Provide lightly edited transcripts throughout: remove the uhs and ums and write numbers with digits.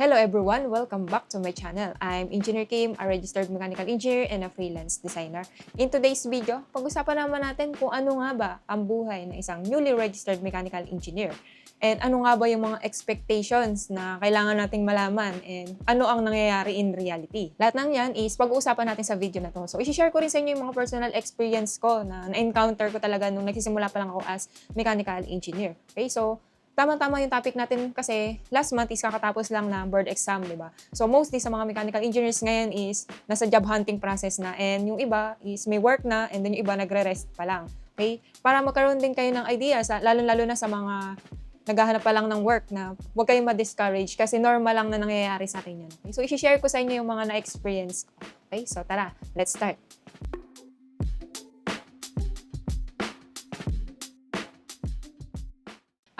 Hello everyone! Welcome back to my channel. I'm Engineer Kim, a registered mechanical engineer and a freelance designer. In today's video, pag-usapan naman natin kung ano nga ba ang buhay ng isang newly registered mechanical engineer. And ano nga ba yung mga expectations na kailangan nating malaman and ano ang nangyayari in reality. Lahat ng yan is pag-uusapan natin sa video na to. So, isi-share ko rin sa inyo yung mga personal experience ko na na-encounter ko talaga nung nagsisimula pa lang ako as mechanical engineer. Okay, so tama-tama yung topic natin kasi last month is kakatapos lang na board exam, di ba? So mostly sa mga mechanical engineers ngayon is nasa job hunting process na and yung iba is may work na and then yung iba nagre-rest pa lang. Okay? Para magkaroon din kayo ng idea, lalo-lalo na sa mga naghahanap pa lang ng work na huwag kayong ma-discourage kasi normal lang na nangyayari sa atin yan. Okay? So isi-share ko sa inyo yung mga na-experience ko. Okay? So tara, let's start.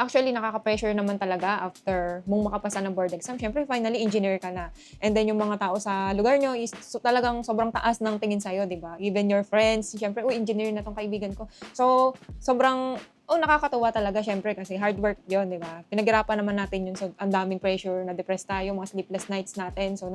Actually, nakaka-pressure naman talaga after mong makapasa ng board exam. Siyempre, finally, engineer ka na. And then, yung mga tao sa lugar nyo is talagang sobrang taas ng tingin sa'yo, di ba? Even your friends, siyempre, engineer na tong kaibigan ko. So, sobrang, nakakatuwa talaga, siyempre, kasi hard work yun, di ba? Pinaghirapan naman natin yun. So, ang daming pressure, na-depress tayo, mga sleepless nights natin. So,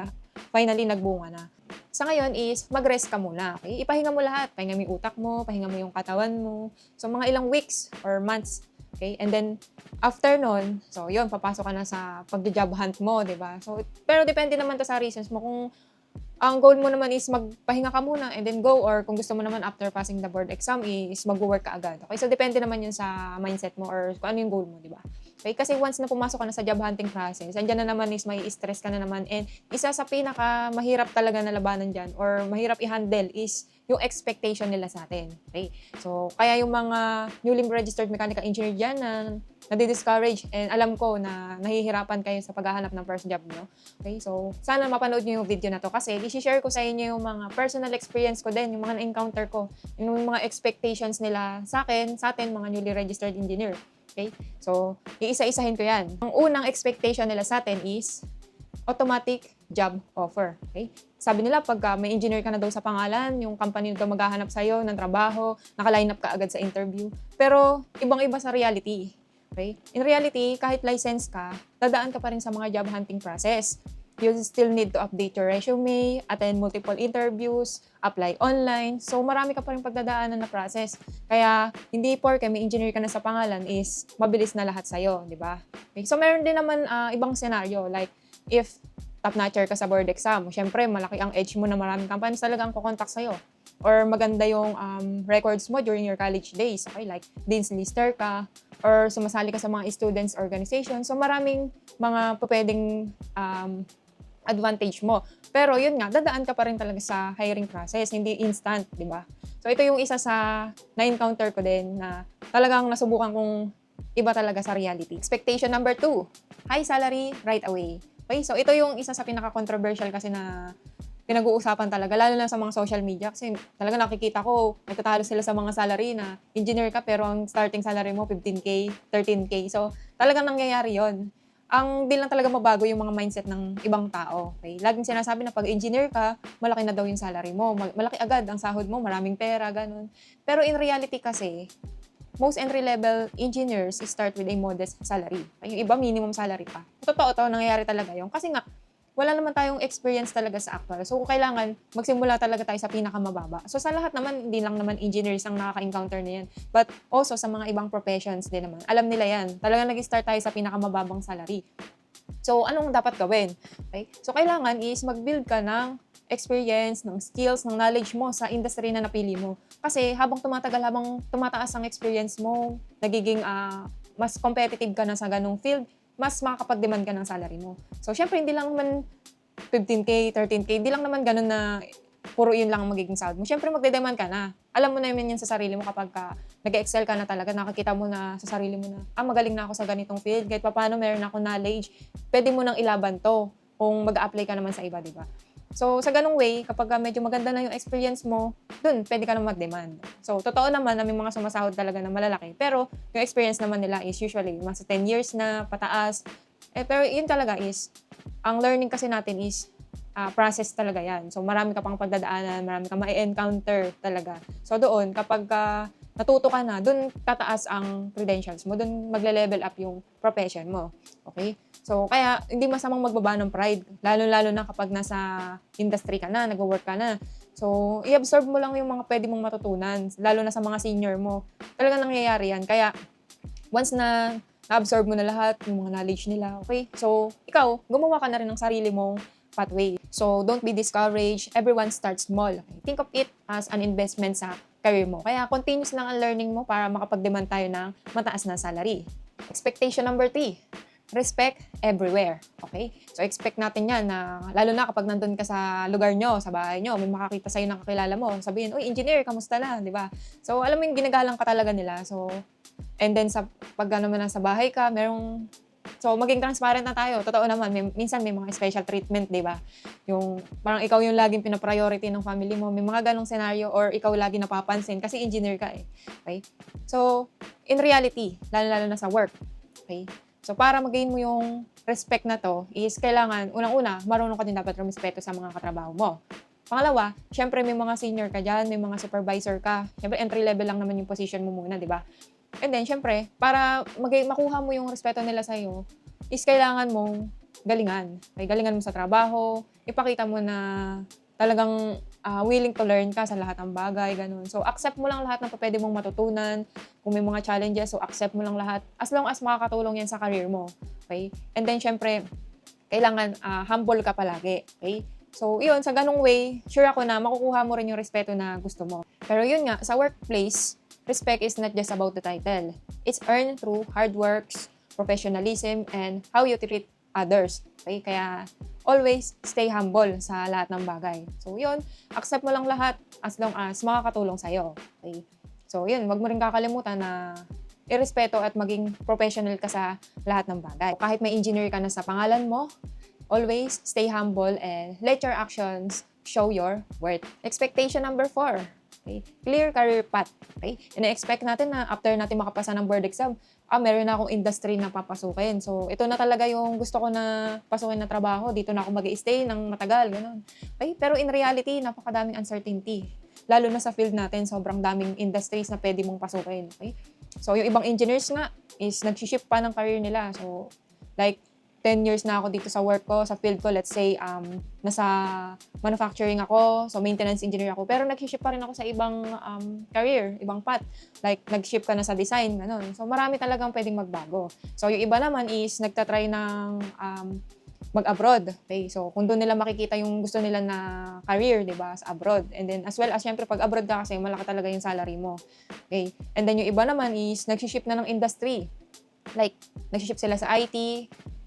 finally, nagbunga na. Sa ngayon is, mag-rest ka muna, okay? Ipahinga mo lahat. Pahinga mo yung utak mo, pahinga mo yung katawan mo. So, mga ilang weeks or months. Okay? And then, after nun, so yun, papasok ka na sa pag-job hunt mo, di ba? So, pero depende naman to sa reasons mo. Kung ang goal mo naman is magpahinga ka muna and then go, or kung gusto mo naman after passing the board exam is mag-work ka agad. Okay? So, depende naman yun sa mindset mo or kung ano yung goal mo, di ba? Okay? Kasi once na pumasok ka na sa job hunting process, andyan na naman is may stress ka na naman, and isa sa pinaka mahirap talaga na labanan dyan or mahirap i-handle is yung expectation nila sa atin. Okay? So, kaya yung mga newly registered mechanical engineer dyan na nadi-discourage and alam ko na nahihirapan kayo sa paghahanap ng first job nyo. Okay? So, sana mapanood nyo yung video na to kasi i-share ko sa inyo yung mga personal experience ko din, yung mga na-encounter ko, yung mga expectations nila sa akin, sa atin, mga newly registered engineer. Okay? So, iisa-isahin ko yan. Ang unang expectation nila sa atin is automatic job offer. Okay? Sabi nila, pag may engineer ka na daw sa pangalan, yung company na daw maghahanap sa'yo ng trabaho, naka-line up ka agad sa interview. Pero, ibang-iba sa reality. Okay? In reality, kahit license ka, dadaan ka pa rin sa mga job hunting process. You still need to update your resume, attend multiple interviews, apply online. So, marami ka pa rin pagdadaanan na process. Kaya, hindi porke may engineer ka na sa pangalan is mabilis na lahat sa'yo, di ba? Okay? So, meron din naman ibang scenario. Like, if top-notcher ka sa board exam, syempre, malaki ang edge mo na maraming companies talagang kukontak sa'yo. Or maganda yung records mo during your college days. Okay? Like, Dean's Lister ka, or sumasali ka sa mga students organization. So, maraming mga pwedeng advantage mo. Pero yun nga, dadaan ka pa rin talaga sa hiring process, hindi instant, di ba? So, ito yung isa sa na-encounter ko din na talagang nasubukan kong iba talaga sa reality. Expectation number 2, high salary right away. Okay, so ito yung isa sa pinaka-controversial kasi na pinag-uusapan talaga, lalo na sa mga social media. Kasi talaga nakikita ko, nagtatalo sila sa mga salary na engineer ka pero ang starting salary mo 15K, 13K. So talagang nangyayari yon. Ang di lang talaga mabago yung mga mindset ng ibang tao. Okay? Laging sinasabi na pag engineer ka, malaki na daw yung salary mo. Malaki agad ang sahod mo, maraming pera, ganun. Pero in reality kasi, most entry-level engineers start with a modest salary. Yung iba, minimum salary pa. Totoo to, nangyayari talaga yun. Kasi nga, wala naman tayong experience talaga sa actual. So, kailangan magsimula talaga tayo sa pinakamababa. So, sa lahat naman, hindi lang naman engineers ang nakaka-encounter na yan. But also, sa mga ibang professions din naman. Alam nila yan. Talagang nag-start tayo sa pinakamababang salary. So, anong dapat gawin? Okay? So, kailangan is mag-build ka ng experience, ng skills, ng knowledge mo sa industry na napili mo. Kasi habang tumatagal, habang tumataas ang experience mo, nagiging mas competitive ka na sa ganong field, mas makakapag-demand ka ng salary mo. So, syempre, hindi lang naman 15K, 13K, hindi lang naman ganun na puro yun lang ang magiging sahod mo. Syempre, magde-demand ka na. Alam mo na yun sa sarili mo kapag nag-excel ka na talaga, nakakita mo na sa sarili mo na, magaling na ako sa ganitong field, kahit paano meron ako knowledge, pwede mo nang ilaban to kung mag-a-apply ka naman sa iba, di ba? So, sa ganung way, kapag medyo maganda na yung experience mo, dun, pwede ka na mag-demand. So, totoo naman na may mga sumasahod talaga na malalaki. Pero, yung experience naman nila is usually mga 10 years na pataas. Pero yun talaga is, ang learning kasi natin is, process talaga yan. So, marami ka pang pagdadaanan, marami ka ma-encounter talaga. So, doon, kapag natuto ka na, doon tataas ang credentials mo, doon magle-level up yung profession mo. Okay? So, kaya hindi masamang magbaba ng pride, lalo-lalo na kapag nasa industry ka na, nagwo-work ka na. So, i-absorb mo lang yung mga pwede mong matutunan, lalo na sa mga senior mo. Talagang nangyayari yan. Kaya, once na na-absorb mo na lahat, yung mga knowledge nila, okay? So, ikaw, gumawa ka na rin ng sarili mong pathway. So, don't be discouraged. Everyone starts small. Okay? Think of it as an investment sa career mo. Kaya, continuous lang ang learning mo para makapag-demand tayo ng mataas na salary. Expectation number 3. Respect everywhere. Okay? So, expect natin yan na, lalo na kapag nandun ka sa lugar nyo, sa bahay nyo, may makakita sa'yo na kakilala mo, sabihin, uy, engineer, kamusta na? Di ba? So, alam mo yung ginagalang ka talaga nila. So, and then, pag naman nasa bahay ka, so, maging transparent na tayo. Totoo naman, minsan may mga special treatment, di ba? Yung, parang ikaw yung laging pinapriority ng family mo. May mga ganong scenario or ikaw lagi napapansin kasi engineer ka eh. Okay? So, in reality, lalo-lalo na sa work. Okay? So, para mag-gain mo yung respect na to, is kailangan, unang-una, marunong ka din dapat rumispeto sa mga katrabaho mo. Pangalawa, syempre may mga senior ka dyan, may mga supervisor ka. Syempre, entry level lang naman yung position mo muna, di ba? And then, syempre, para makuha mo yung respeto nila sa'yo, is kailangan mong galingan. Okay? Galingan mo sa trabaho, ipakita mo na talagang willing to learn ka sa lahat ng bagay, ganun. So, accept mo lang lahat ng pwede mong matutunan. Kung may mga challenges, so accept mo lang lahat. As long as makakatulong yan sa career mo. Okay? And then, syempre, kailangan humble ka palagi. Okay? So, yun, sa ganung way, sure ako na makukuha mo rin yung respeto na gusto mo. Pero yun nga, sa workplace, respect is not just about the title. It's earned through hard works, professionalism, and how you treat others. Okay? Kaya, always stay humble sa lahat ng bagay. So, yun, accept mo lang lahat as long as makakatulong sa'yo. Okay? So, yun, wag mo rin kakalimutan na irespeto at maging professional ka sa lahat ng bagay. Kahit may engineer ka na sa pangalan mo, always stay humble and let your actions show your worth. Expectation number 4. Okay? Clear career path. Okay? Ina-expect natin na after natin makapasa ng board exam, meron na akong industry na papasukin. So, ito na talaga yung gusto ko na pasukin na trabaho. Dito na ako mag-i-stay ng matagal, gano'n. Okay? Pero in reality, napakadaming uncertainty. Lalo na sa field natin, sobrang daming industries na pwede mong pasukin. Okay? So, yung ibang engineers nga is nag-shift pa ng career nila. So, like, 10 years na ako dito sa work ko, sa field ko, let's say, nasa manufacturing ako, so maintenance engineer ako, pero nag-shift pa rin ako sa ibang career, ibang path. Like, nag-shift ka na sa design, gano'n. So, marami talagang pwedeng magbago. So, yung iba naman is nagtatry ng mag-abroad. Okay? So, kung doon nila makikita yung gusto nila na career, di ba, sa abroad. And then, as well as, syempre, pag abroad ka kasi, malaki talaga yung salary mo. Okay? And then, yung iba naman is nag-shift na ng industry. Like, nag-shift sila sa IT,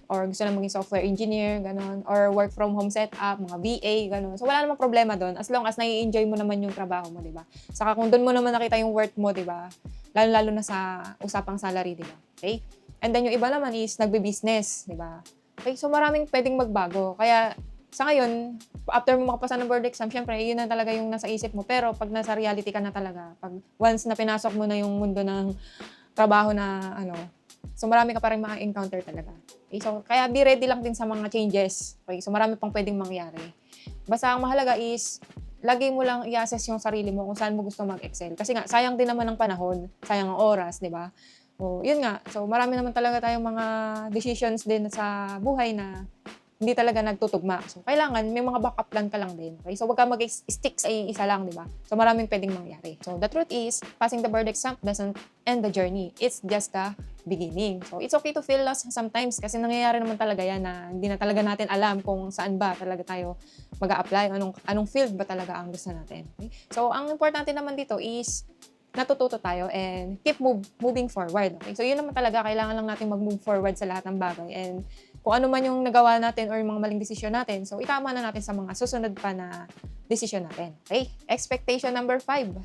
or gusto na maging software engineer, gano'n, or work from home setup, mga VA, gano'n. So, wala namang problema doon as long as nai-enjoy mo naman yung trabaho mo, di ba? Saka kung doon mo naman nakita yung worth mo, di ba? Lalo-lalo na sa usapang salary, di ba? Okay? And then yung iba naman is nagbe-business, di ba? Okay? So, maraming pwedeng magbago. Kaya, sa ngayon, after mo makapasa ng board exam, syempre, yun na talaga yung nasa isip mo. Pero, pag nasa reality ka na talaga, pag once na pinasok mo na yung mundo ng trabaho na, so marami ka pa rin ma-encounter talaga. Okay, so kaya be ready lang din sa mga changes. Okay, so marami pang pwedeng mangyari. Basta ang mahalaga is, lagi mo lang i-assess yung sarili mo kung saan mo gusto mag-excel. Kasi nga, sayang din naman ang panahon, sayang ang oras, di ba? O, yun nga. So marami naman talaga tayong mga decisions din sa buhay na hindi talaga nagtutugma. So, kailangan may mga backup plan ka lang din. Okay? So, wag ka mag-stick sa isa lang, di ba? So, maraming pwedeng mangyari. So, the truth is, passing the board exam doesn't end the journey. It's just the beginning. So, it's okay to feel lost sometimes kasi nangyayari naman talaga yan na hindi na talaga natin alam kung saan ba talaga tayo mag-a-apply, anong field ba talaga ang gusto natin. Okay? So, ang importante naman dito is natututo tayo and keep moving forward. Okay? So, yun naman talaga, kailangan lang natin mag-move forward sa lahat ng bagay. And kung ano man yung nagawa natin or yung mga maling desisyon natin, so itama na natin sa mga susunod pa na desisyon natin. Okay? Expectation number 5.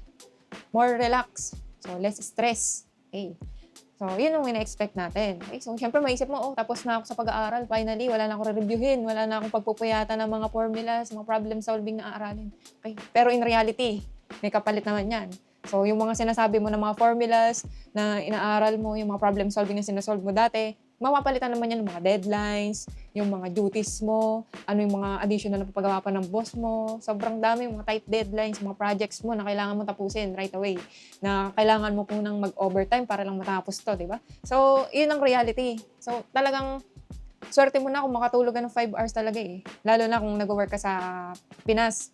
More relax. So, less stress. Okay? So, yun yung ina-expect natin. Okay? So, syempre maisip mo, tapos na ako sa pag-aaral. Finally, wala na akong re-reviewin. Wala na akong pagpupuyatan ng mga formulas, mga problem solving na aaralin. Okay? Pero in reality, may kapalit naman yan. So, yung mga sinasabi mo na mga formulas na inaaral mo, yung mga problem solving na sinasolve mo dati, mapapalitan naman yan ng mga deadlines, yung mga duties mo, ano yung mga additional na papagawa pa ng boss mo. Sobrang dami, mga tight deadlines, mga projects mo na kailangan mo tapusin right away. Na kailangan mo punang mag-overtime para lang matapos to, di ba? So, yun ang reality. So, talagang swerte mo na kung makatulog ka ng 5 hours talaga eh. Lalo na kung nag-work ka sa Pinas.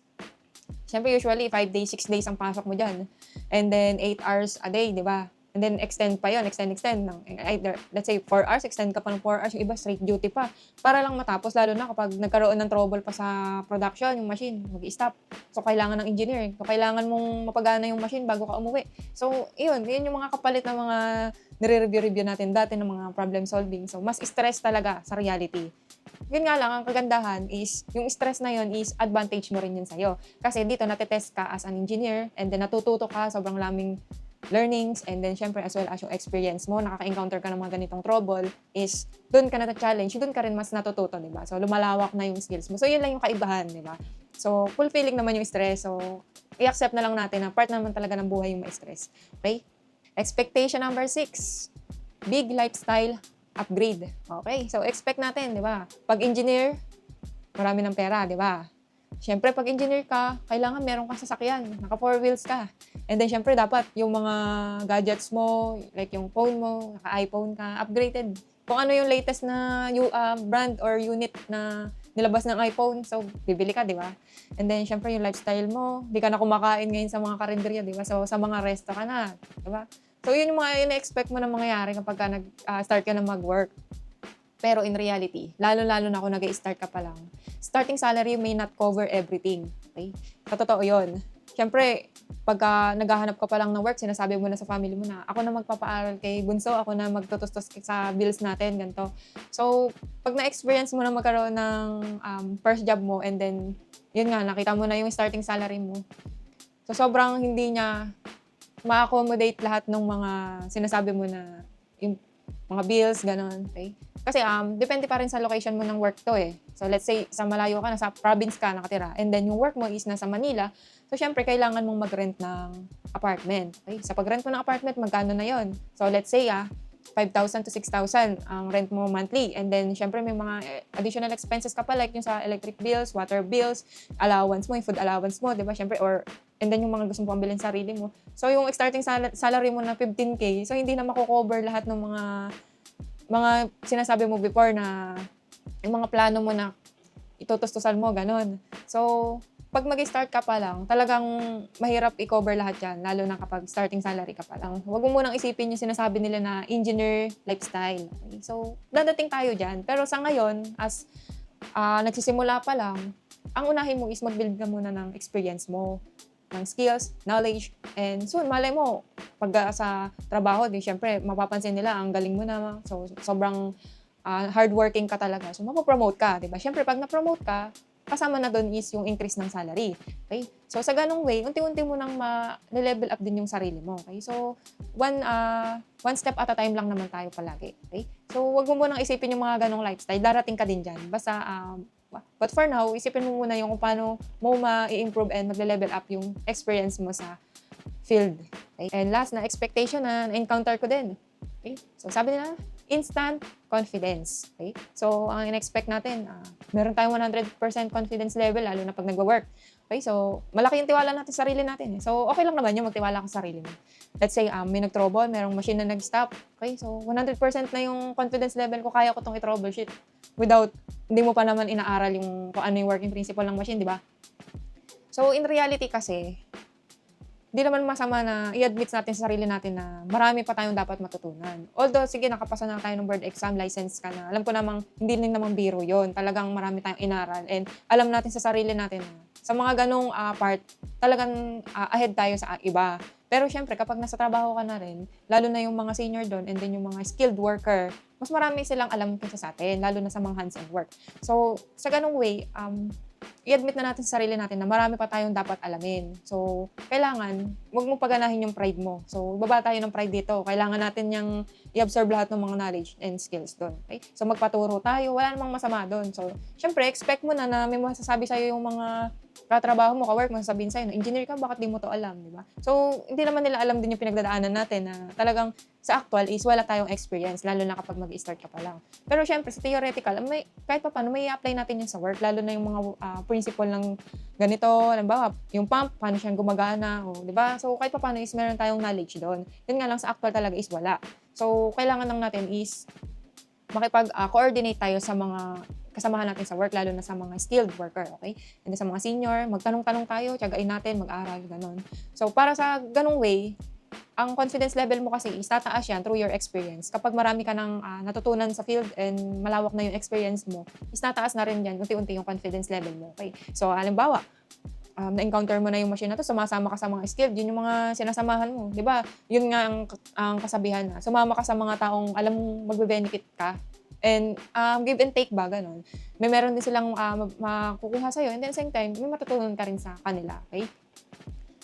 Siyempre, usually, 5 days, 6 days ang pasok mo dyan. And then, 8 hours a day, di ba? And then, extend pa yon, extend. Either, let's say, 4 hours, extend ka pa ng 4 hours, yung iba, straight duty pa. Para lang matapos, lalo na kapag nagkaroon ng trouble pa sa production, yung machine, mag-i-stop. So, kailangan ng engineer. So, kailangan mong mapagana yung machine bago ka umuwi. So, yun yung mga kapalit na mga nire-review natin dati ng mga problem solving. So, mas stress talaga sa reality. Yun nga lang, ang kagandahan is, yung stress na yun is advantage mo rin yun sa'yo. Kasi dito, natetest ka as an engineer, and then natututo ka, sobrang laming learnings, and then syempre as well as yung experience mo, nakaka-encounter ka ng mga ganitong trouble, is doon ka na-challenge, doon ka rin mas natututo, di ba? So, lumalawak na yung skills mo. So, yun lang yung kaibahan, di ba? So, fulfilling naman yung stress. So, i-accept na lang natin na part naman talaga ng buhay yung ma-stress. Okay? Expectation number 6. Big lifestyle upgrade. Okay? So, expect natin, di ba? Pag engineer, marami ng pera, di ba? Siyempre, pag engineer ka, kailangan meron kang sasakyan. Naka 4 wheels ka. And then, siyempre, dapat yung mga gadgets mo, like yung phone mo, naka-iPhone ka, upgraded. Kung ano yung latest na brand or unit na nilabas ng iPhone, so, bibili ka, di ba? And then, siyempre, yung lifestyle mo, di ka na kumakain ngayon sa mga karinderya, di ba? So, sa mga resto ka na, di ba? So, yun yung mga ina-expect mo na mangyayari kapag ka start ka na mag-work. Pero in reality, lalo-lalo na kung nag-i-start ka pa lang, starting salary may not cover everything. Okay? Sa totoo yun. Siyempre, pagka naghahanap ka pa lang ng work, sinasabi mo na sa family mo na, ako na magpapaaral kay Bunso, ako na magtutustos sa bills natin, ganito. So, pag na-experience mo na magkaroon ng first job mo, and then, yun nga, nakita mo na yung starting salary mo. So, sobrang hindi niya ma-accommodate lahat ng mga sinasabi mo na yung mga bills, gano'n. Okay? Kasi depende pa rin sa location mo ng work to eh. So let's say, sa malayo ka, nasa province ka nakatira, and then yung work mo is nasa Manila, so syempre kailangan mong mag-rent ng apartment. Okay? Sa pag-rent mo ng apartment, magkano na yon? So let's say 5,000 to 6,000 ang rent mo monthly. And then syempre may mga additional expenses ka pa, like yung sa electric bills, water bills, allowance mo, yung food allowance mo, di ba? Syempre, and then yung mga gusto mong pambilhin sa sarili mo. So yung starting salary mo na 15K, so hindi na mako-cover lahat ng mga sinasabi mo before na yung mga plano mo na itutustusan mo, ganun. So, pag mag-start ka pa lang, talagang mahirap i-cover lahat yan, lalo na kapag starting salary ka pa lang. Huwag mo munang isipin yung sinasabi nila na engineer lifestyle. Okay? So, dadating tayo dyan. Pero sa ngayon, as nagsisimula pa lang, ang unahin mo is mag-build ka muna ng experience mo, ng skills, knowledge, and soon, malay mo, pag sa trabaho, di syempre, mapapansin nila, ang galing mo na, so, sobrang hardworking ka talaga. So, mapopromote ka, di ba? Syempre, pag na-promote ka, kasama na doon is yung increase ng salary. Okay? So, sa ganong way, unti-unti mo nang ma-level up din yung sarili mo. Okay? So, one step at a time lang naman tayo palagi. Okay? So, wag mo munang isipin yung mga ganong lifestyle. Darating ka din dyan. Basta, but for now, isipin mo muna yung kung paano mo ma-i-improve and magle-level up yung experience mo sa field. Okay? And last na expectation na encounter ko din. Okay? So, sabi nila, instant confidence. Okay? So, ang in-expect natin, meron tayong 100% confidence level, lalo na pag nagwa-work. Okay? So, malaki yung tiwala natin sa sarili natin. So, okay lang naman yung magtiwala ka sa sarili mo. Let's say, may nag-trouble, merong machine na nag-stop. Okay? So, 100% na yung confidence level ko, kaya ko itong i-troubleshoot without, hindi mo pa naman inaaral yung kung ano yung working principle ng machine, di ba? So, in reality kasi, di naman masama na i-admit natin sa sarili natin na marami pa tayong dapat matutunan. Although, sige, nakapasa na tayo ng board exam, license ka na. Alam ko namang hindi rin namang biro yon. Talagang marami tayong inaral. And alam natin sa sarili natin na sa mga ganong part, talagang ahead tayo sa iba. Pero syempre, kapag nasa trabaho ka na rin, lalo na yung mga senior doon and then yung mga skilled worker, mas marami silang alam kaysa sa atin, lalo na sa mga hands-on work. So, sa ganong way, i-admit na natin sa sarili natin na marami pa tayong dapat alamin. So, kailangan, huwag mo paganahin yung pride mo. So, baba tayo ng pride dito. Kailangan natin yung i-absorb lahat ng mga knowledge and skills doon. Okay? So, magpaturo tayo. Wala namang masama doon. So, syempre, expect mo na may masasabi sa'yo yung mga katrabaho mo, ka-work mo, sasabihin sa'yo, engineer ka, bakit di mo to alam, di ba? So, hindi naman nila alam din yung pinagdadaanan natin na talagang sa actual is wala tayong experience, lalo na kapag mag-start ka pa lang. Pero syempre, sa theoretical, kahit pa paano, may i-apply natin yun sa work, lalo na yung mga principle ng ganito, halimbawa, yung pump, paano siyang gumagana, di ba? So, kahit pa paano is meron tayong knowledge doon. Yun nga lang sa actual talaga is wala. So, kailangan lang natin is makipag-coordinate tayo sa mga kasamahan natin sa work, lalo na sa mga skilled worker, okay? And then sa mga senior, magtanong-tanong tayo, tiyagain natin, mag-aral, ganon. So, para sa ganong way, ang confidence level mo kasi is tataas yan through your experience. Kapag marami ka ng natutunan sa field and malawak na yung experience mo, is tataas na rin yan unti-unti yung confidence level mo, okay? So, halimbawa, na-encounter mo na yung machine na to, sumasama ka sa mga skilled, yun yung mga sinasamahan mo, di ba? Yun nga ang kasabihan na, sumama ka sa mga taong alam mong magbe-benefit ka, and give and take ba, ganun. Meron din silang makukuha sa'yo, and then same time, may matutunan ka rin sa kanila, okay?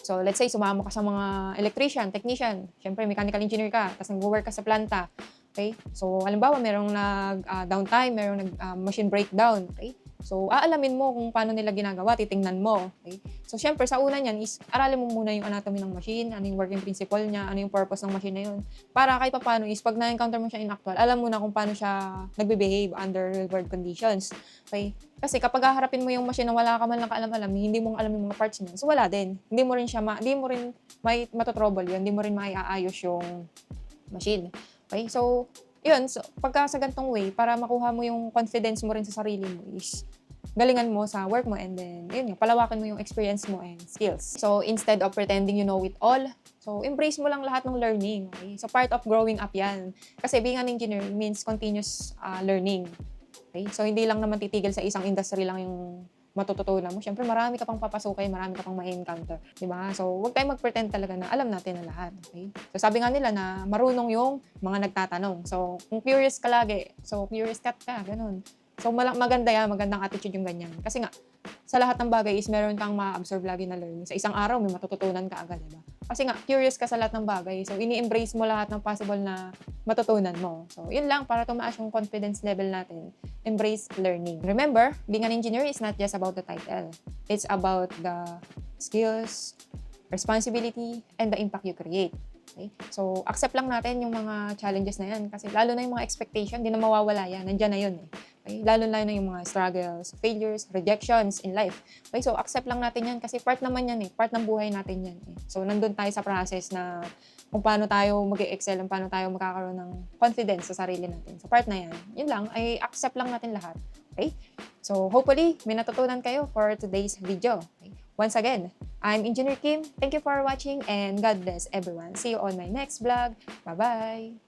So, let's say, sumama ka sa mga electrician, technician, syempre, mechanical engineer ka, tapos nag-work ka sa planta, okay? So, halimbawa, merong downtime, merong machine breakdown, okay? So, aalamin mo kung paano nila ginagawa, titingnan mo, okay? So, syempre, sa una niyan is, aralin mo muna yung anatomy ng machine, ano yung working principle niya, ano yung purpose ng machine na yun. Para kahit pa paano is, pag na-encounter mo siya in actual, alam mo na kung paano siya nagbe-behave under real world conditions, okay? Kasi kapag haharapin mo yung machine na wala ka man lang kaalam-alam, hindi mo alam yung mga parts niya, so wala din. Hindi mo rin may matotrouble yun, hindi mo rin maiaayos yung machine, okay? So, yun, so, pagka sa gantong way, para makuha mo yung confidence mo rin sa sarili mo is, galingan mo sa work mo, and then, yun nga, palawakan mo yung experience mo and skills. So, instead of pretending you know it all, so, embrace mo lang lahat ng learning, okay? So, part of growing up yan. Kasi being an engineer means continuous learning, okay? So, hindi lang naman titigil sa isang industry lang yung matututunan mo. Siyempre, marami ka pang papasukin, marami ka pang ma-encounter, di ba? So, huwag tayong mag-pretend talaga na alam natin na lahat, okay? So, sabi nga nila na marunong yung mga nagtatanong. So, kung curious ka lagi, so, curious cat ka, ganun. So, maganda yan, magandang attitude yung ganyan. Kasi nga, sa lahat ng bagay is meron kang ma-absorb lagi na learning. Sa isang araw, may matututunan ka agad, diba? Kasi nga, curious ka sa lahat ng bagay. So, ini-embrace mo lahat ng possible na matutunan mo. So, yun lang, para tumaas yung confidence level natin. Embrace learning. Remember, being an engineer is not just about the title. It's about the skills, responsibility, and the impact you create. Okay? So, accept lang natin yung mga challenges na yan. Kasi lalo na yung mga expectation, di na mawawala yan. Nandyan na yun eh. Okay? Lalo na yung mga struggles, failures, rejections in life. Okay? So, accept lang natin yan kasi part naman yan eh. Part ng buhay natin yan eh. So, nandun tayo sa process na kung paano tayo mag-excel, kung paano tayo magkakaroon ng confidence sa sarili natin. So, part na yan. Yun lang, ay accept lang natin lahat. Okay? So, hopefully, may natutunan kayo for today's video. Okay? Once again, I'm Engineer Kim. Thank you for watching and God bless everyone. See you on my next vlog. Bye-bye!